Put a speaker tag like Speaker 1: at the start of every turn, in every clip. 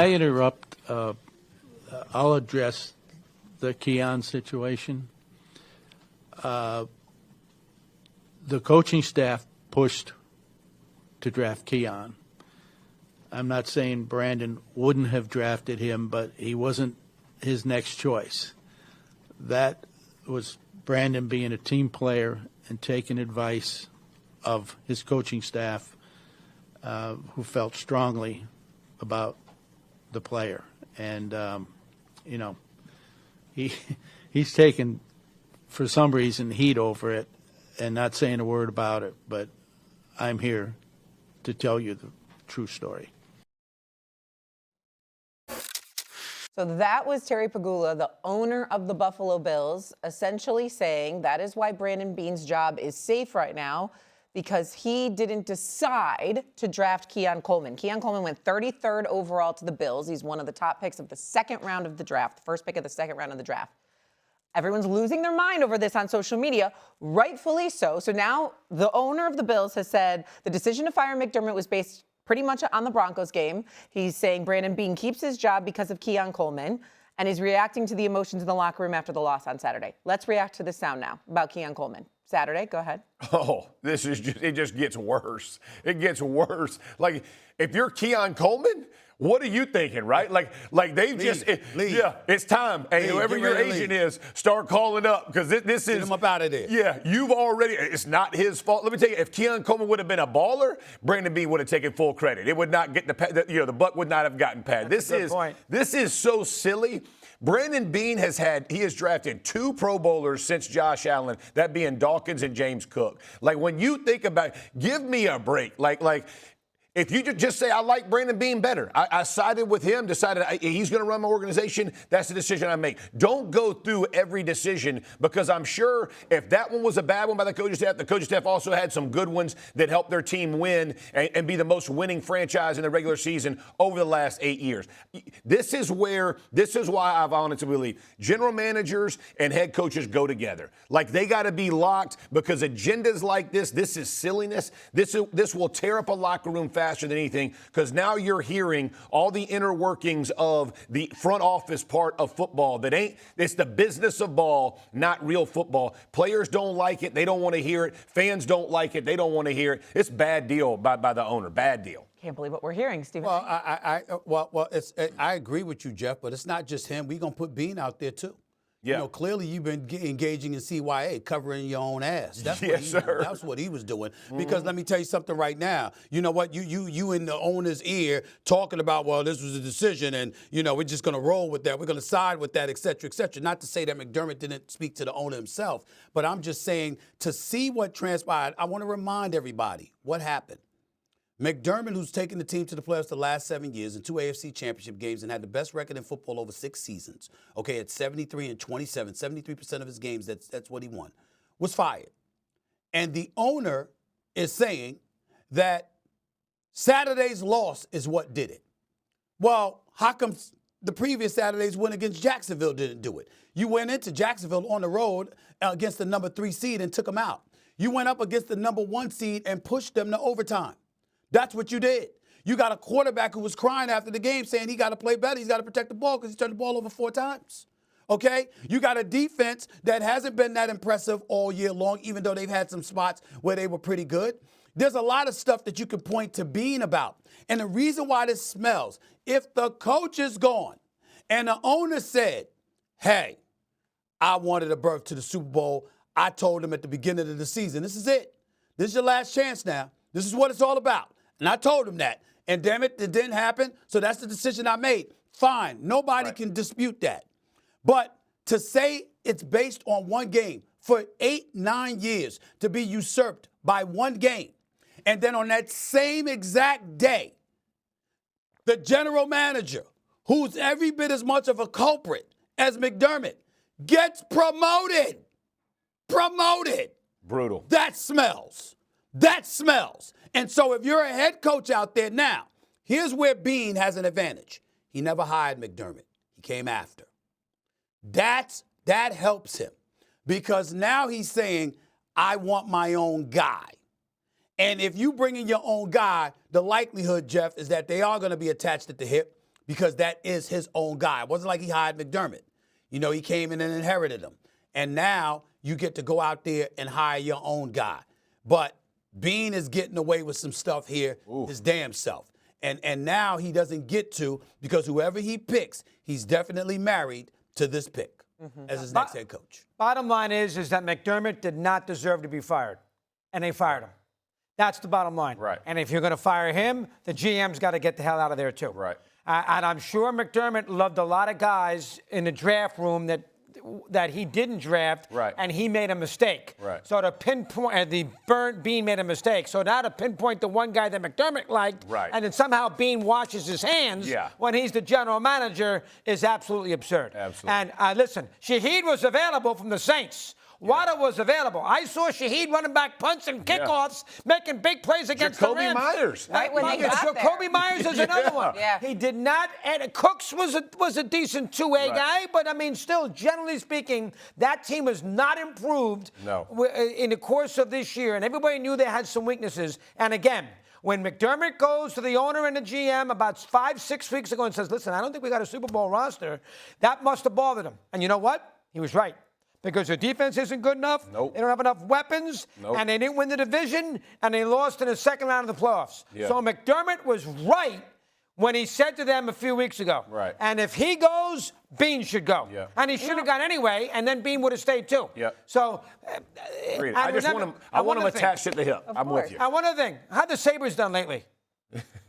Speaker 1: I interrupt? I'll address the Keon situation. The coaching staff pushed to draft Keon. I'm not saying Brandon wouldn't have drafted him, but he wasn't his next choice. That was Brandon being a team player and taking advice of his coaching staff, who felt strongly about the player. And, he's taken, for some reason, heat over it and not saying a word about it. But I'm here to tell you the true story.
Speaker 2: So that was Terry Pegula, the owner of the Buffalo Bills, essentially saying that is why Brandon Beane's job is safe right now, because he didn't decide to draft Keon Coleman. Keon Coleman went 33rd overall to the Bills. He's one of the top picks of the second round of the draft, the first pick of the second round of the draft. Everyone's losing their mind over this on social media, rightfully so. So now the owner of the Bills has said the decision to fire McDermott was based pretty much on the Broncos game. He's saying Brandon Beane keeps his job because of Keon Coleman, and he's reacting to the emotions in the locker room after the loss on Saturday. Let's react to this sound now about Keon Coleman. Saturday, go ahead.
Speaker 3: Oh, it just gets worse. It gets worse. Like, if you're Keon Coleman, what are you thinking, right? Like they've
Speaker 4: leave.
Speaker 3: It's time. Hey, whoever your agent is, start calling up, because this is.
Speaker 4: Get him up out of there.
Speaker 3: Yeah, it's not his fault. Let me tell you, if Keon Coleman would have been a baller, Brandon Beane would have taken full credit. It would not get the buck would not have gotten paid. This is so silly. Brandon Beane has drafted 2 Pro Bowlers since Josh Allen, that being Dawkins and James Cook. Like, when you think about, give me a break. Like. If you just say, I like Brandon Beane better, I sided with him, decided he's going to run my organization, that's the decision I make. Don't go through every decision, because I'm sure if that one was a bad one by the coaching staff also had some good ones that helped their team win and be the most winning franchise in the regular season over the last 8 years. This is why I've honestly believe general managers and head coaches go together. Like, they got to be locked, because agendas like this is silliness. This will tear up a locker room faster than anything, because now you're hearing all the inner workings of the front office part of football it's the business of ball, not real football. Players don't like it. They don't want to hear it. Fans don't like it. They don't want to hear it. It's bad deal by the owner. Bad deal.
Speaker 2: Can't believe what we're hearing, Stephen.
Speaker 4: Well, I agree with you, Jeff, but it's not just him. We're going to put Beane out there, too.
Speaker 3: Yeah.
Speaker 4: Clearly you've been engaging in CYA, covering your own ass. That's what he was doing. Because let me tell you something right now. You know what? You in the owner's ear talking about, well, this was a decision, and, we're just going to roll with that. We're going to side with that, et cetera, et cetera. Not to say that McDermott didn't speak to the owner himself, but I'm just saying, to see what transpired, I want to remind everybody what happened. McDermott, who's taken the team to the playoffs the last 7 years in 2 AFC championship games and had the best record in football over 6 seasons, okay, at 73-27, 73% of his games, that's what he won, was fired. And the owner is saying that Saturday's loss is what did it. Well, how come the previous Saturday's win against Jacksonville didn't do it? You went into Jacksonville on the road against the number 3 seed and took them out. You went up against the number 1 seed and pushed them to overtime. That's what you did. You got a quarterback who was crying after the game saying he got to play better. He's got to protect the ball because he turned the ball over 4 times. Okay? You got a defense that hasn't been that impressive all year long, even though they've had some spots where they were pretty good. There's a lot of stuff that you can point to Beane about. And the reason why this smells, if the coach is gone and the owner said, hey, I wanted a berth to the Super Bowl. I told him at the beginning of the season, this is it. This is your last chance now. This is what it's all about. And I told him that. And damn it, it didn't happen. So that's the decision I made. Fine. Nobody can dispute that. But to say it's based on one game for 8-9 years to be usurped by one game, and then on that same exact day, the general manager, who's every bit as much of a culprit as McDermott, gets promoted. Promoted.
Speaker 3: Brutal.
Speaker 4: That smells. That smells. And so if you're a head coach out there now, here's where Beane has an advantage. He never hired McDermott. He came after. That helps him because now he's saying, I want my own guy. And if you bring in your own guy, the likelihood, Jeff, is that they are going to be attached at the hip because that is his own guy. It wasn't like he hired McDermott. You know, he came in and inherited him. And now you get to go out there and hire your own guy. But Bean is getting away with some stuff here, his damn self. And now he doesn't get to, because whoever he picks, he's definitely married to this pick as his next head coach.
Speaker 5: Bottom line is that McDermott did not deserve to be fired, and they fired him. That's the bottom line.
Speaker 3: Right.
Speaker 5: And if you're going to fire him, the GM's got to get the hell out of there too.
Speaker 3: Right.
Speaker 5: And I'm sure McDermott loved a lot of guys in the draft room that he didn't draft,
Speaker 3: right,
Speaker 5: and he made a mistake.
Speaker 3: Right.
Speaker 5: So to pinpoint, the burnt Bean made a mistake. So now to pinpoint the one guy that McDermott liked,
Speaker 3: right,
Speaker 5: and then somehow Bean washes his hands when he's the general manager is absolutely absurd.
Speaker 3: Absolutely.
Speaker 5: And listen, Shaheed was available from the Saints. Water was available. I saw Shaheed running back punts and kickoffs, making big plays against the Rams.
Speaker 3: Myers.
Speaker 2: Right when they got there.
Speaker 5: Kobe Myers is another one.
Speaker 2: Yeah.
Speaker 5: He did not. And Cooks was a decent two-way guy, but I mean, still, generally speaking, that team was not improved in the course of this year, and everybody knew they had some weaknesses. And again, when McDermott goes to the owner and the GM about 5-6 weeks ago and says, "Listen, I don't think we got a Super Bowl roster," that must have bothered him. And you know what? He was right. Because their defense isn't good enough.
Speaker 3: Nope.
Speaker 5: They don't have enough weapons.
Speaker 3: Nope.
Speaker 5: And they didn't win the division. And they lost in the second round of the playoffs.
Speaker 3: Yeah.
Speaker 5: So McDermott was right when he said to them a few weeks ago.
Speaker 3: Right.
Speaker 5: And if he goes, Bean should go.
Speaker 3: Yeah.
Speaker 5: And he should have gone anyway. And then Bean would have stayed too.
Speaker 3: Yeah.
Speaker 5: So
Speaker 3: I just want him attached at the hip. I'm with you.
Speaker 5: And one other thing. How the Sabres done lately?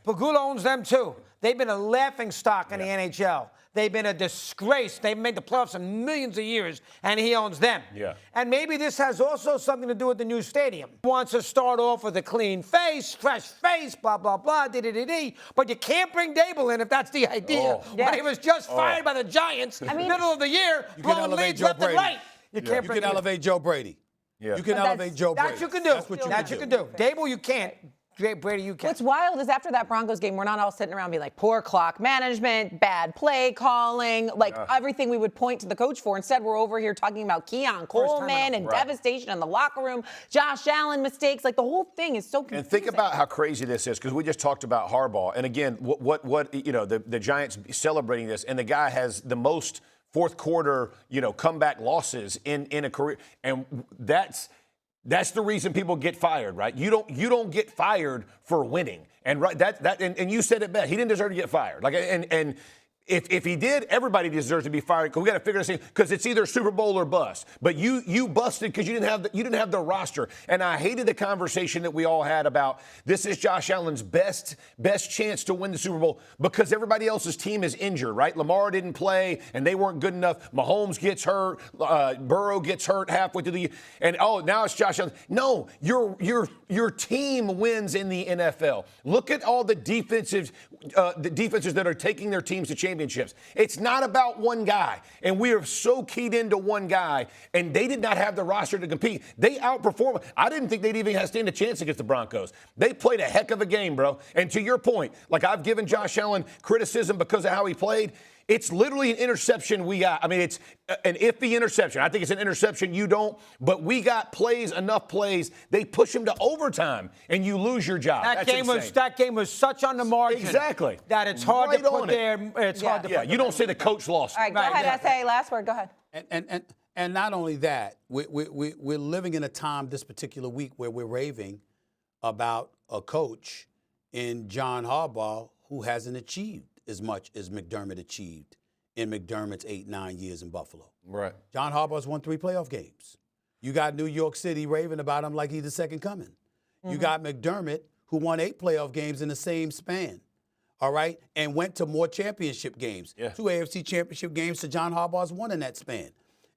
Speaker 5: Pegula owns them too. They've been a laughing stock in the NHL. They've been a disgrace. They've made the playoffs in millions of years, and he owns them.
Speaker 3: Yeah.
Speaker 5: And maybe this has also something to do with the new stadium. He wants to start off with a clean face, fresh face, blah, blah, blah, dee-dee-dee-dee. But you can't bring Dable in if that's the idea. When he was just fired by the Giants, middle of the year, blowing leads left and right. You can't bring him in.
Speaker 4: Elevate Joe Brady.
Speaker 3: Yeah.
Speaker 4: You can elevate Joe Brady.
Speaker 5: That you can do.
Speaker 4: That's what you can do.
Speaker 5: Dable, you can't. Brady, you can.
Speaker 2: What's wild is after that Broncos game, we're not all sitting around being like, poor clock management, bad play calling, like everything we would point to the coach for. Instead, we're over here talking about Keon Coleman and devastation in the locker room, Josh Allen mistakes. Like the whole thing is so confusing.
Speaker 3: And think about how crazy this is, because we just talked about Harbaugh. And again, what you know, the Giants celebrating this, and the guy has the most fourth quarter, comeback losses in a career. And that's the reason people get fired, right? You don't get fired for winning, and and you said it best. He didn't deserve to get fired. Like, and if he did, everybody deserves to be fired. Because we got to figure this out. Because it's either Super Bowl or bust. But you busted because you didn't have the roster. And I hated the conversation that we all had about this is Josh Allen's best chance to win the Super Bowl because everybody else's team is injured, right? Lamar didn't play and they weren't good enough. Mahomes gets hurt. Burrow gets hurt halfway through the year. And now it's Josh Allen. No, your team wins in the NFL. Look at all the defenses that are taking their teams to championships. It's not about one guy. And we are so keyed into one guy, and they did not have the roster to compete. They outperformed. I didn't think they'd even stand a chance against the Broncos. They played a heck of a game, bro. And to your point, like I've given Josh Allen criticism because of how he played. It's literally an interception we got. I mean, it's an iffy interception. I think it's an interception you don't. But we got enough plays. They push him to overtime, and you lose your job.
Speaker 5: That game was such on the margin.
Speaker 3: Exactly.
Speaker 5: That it's hard to put there. It's hard to put
Speaker 3: you don't say the coach lost.
Speaker 2: All right, go ahead, S.A. Last word. Go ahead.
Speaker 4: And not only that, we're living in a time this particular week where we're raving about a coach in John Harbaugh who hasn't achieved as much as McDermott achieved in McDermott's 8-9 years in Buffalo.
Speaker 3: Right.
Speaker 4: John Harbaugh's won 3 playoff games. You got New York City raving about him like he's the second coming. Mm-hmm. You got McDermott, who won 8 playoff games in the same span, all right, and went to more championship games. Yeah. 2 AFC championship games to John Harbaugh's 1 in that span.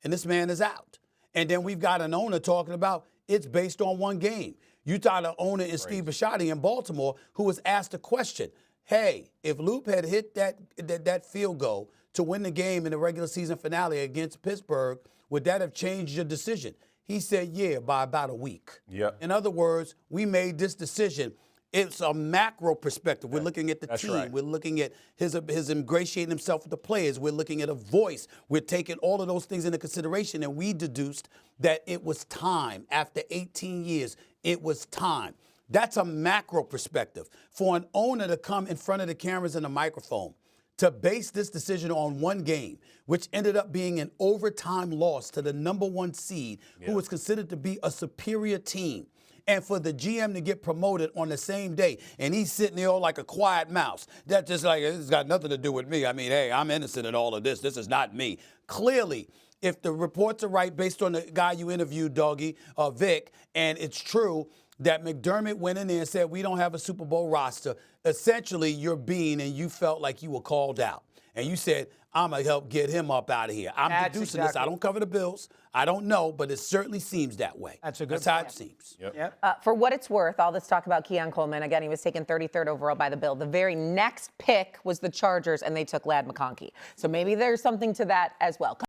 Speaker 4: And this man is out. And then we've got an owner talking about it's based on 1 game. You got an owner in Steve Bisciotti in Baltimore who was asked a question. Hey, if Loop had hit that field goal to win the game in the regular season finale against Pittsburgh, would that have changed your decision? He said, yeah, by about a week.
Speaker 3: Yep.
Speaker 4: In other words, we made this decision. It's a macro perspective. We're looking at the team.
Speaker 3: Right.
Speaker 4: We're looking at his ingratiating himself with the players. We're looking at a voice. We're taking all of those things into consideration, and we deduced that it was time. After 18 years, it was time. That's a macro perspective. For an owner to come in front of the cameras and the microphone to base this decision on one game, which ended up being an overtime loss to the #1 seed, who was considered to be a superior team. And for the GM to get promoted on the same day, and he's sitting there like a quiet mouse. That's just like, it's got nothing to do with me. I mean, hey, I'm innocent in all of this. This is not me. Clearly, if the reports are right, based on the guy you interviewed, Doggy, Vic, and it's true that McDermott went in there and said, we don't have a Super Bowl roster, essentially you're being, and you felt like you were called out. And you said, I'm going to help get him up out of here. I'm deducing this. I don't cover the Bills. I don't know, but it certainly seems that way.
Speaker 5: That's a good
Speaker 4: That's how it seems.
Speaker 2: For what it's worth, all this talk about Keon Coleman, again, he was taken 33rd overall by the Bills. The very next pick was the Chargers, and they took Ladd McConkey. So maybe there's something to that as well.